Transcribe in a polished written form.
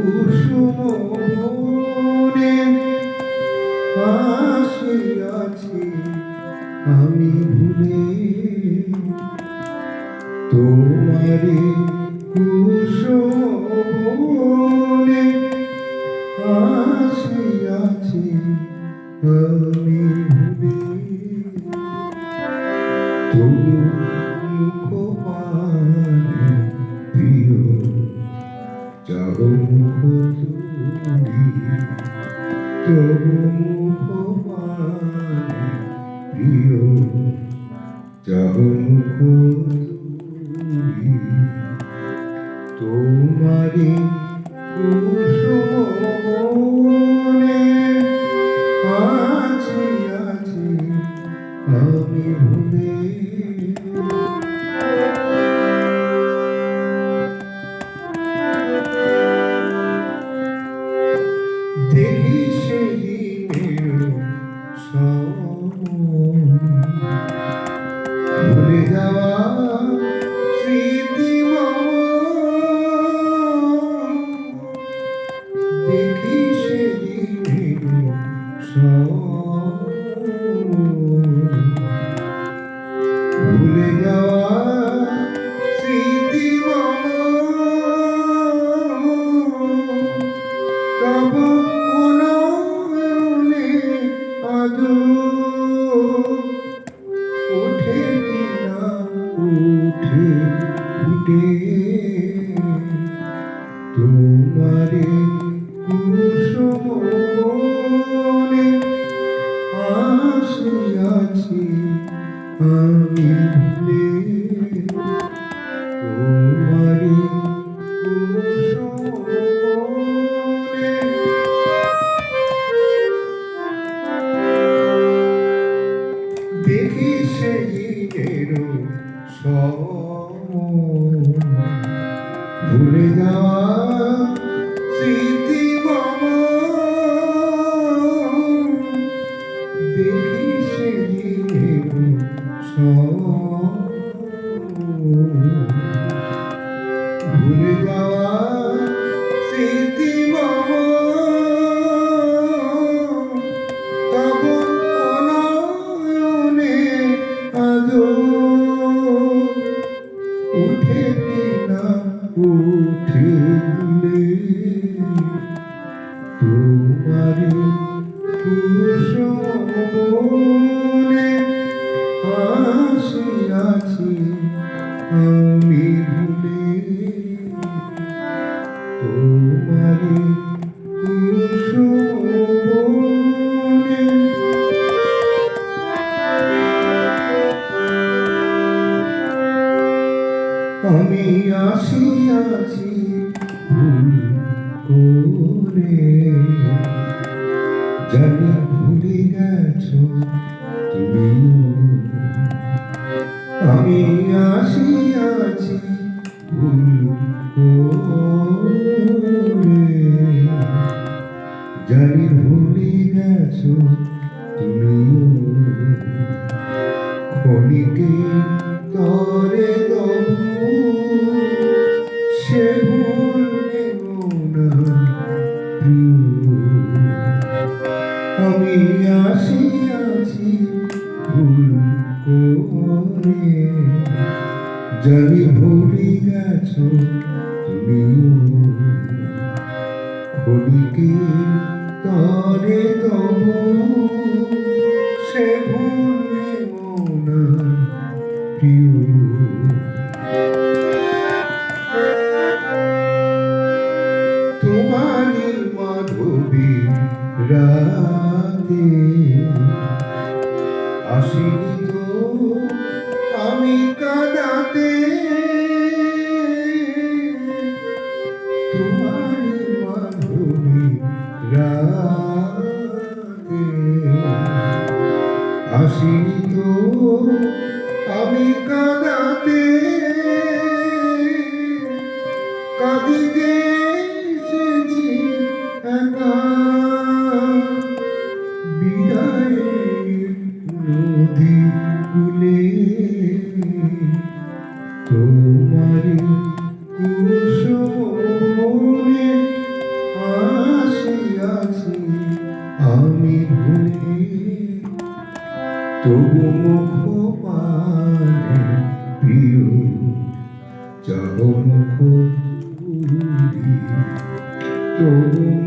কুসুম বনে আসে আছি আমি ভুলে তোমারে কুসুম বনে আসে আছি আমি ভুলে তবু মুখ পানে প্রিয় যাও মুখ তুমি তবু মুখ পানে প্রিয় যাও মুখ তুমি তোমারে কুসুম বনে আছি আছি আমি ভুলে দেখি সেদিনের ভুলে যাওয়া স্মৃতি দেখি সেদিনের ভুলে যাওয়া স্মৃতি তব অনয়নে আজ উঠে না উঠে উঠে তোমারে কুসুম বনে আসে আছি আমি ভুলে তোমারে কুসুম বনে দেখি সেদিনের ভুলে যাওয়া স্মৃতি দেখি সেদিনের ভুলে যাওয়া স্মৃতি তব অনয়নে আজ উঠে না উঠে তোমারে কুসুম বনে আসে আছি আমি ভুলে তোমারে কুসুম বনে আমি আসিয়াছি ভুল করে জানি ভুলে গেছো তুমি আমি আসিয়াছি ভুল করে জানি ভুলে গেছো তুমি ক্ষণিকে তরে তবু সে ভুলে না আমি আসিয়াছি ভুল করে জানি ভুলে গেছো তুমি ক্ষণিকে তরে তবু সে ভুলে না প্রিয় তোমারি মাধবী রাতে আসিনি তো আমি কাঁদাতে তোমারি মাধবী রাতে আসিনি তো আমি কাঁদাতে কাঁদিতে এসেছি একা বিদায়ের নদী কূলে তোমার কুসুম বনে মুখ পানে প্রিয় যাব মুখ পুরি তবু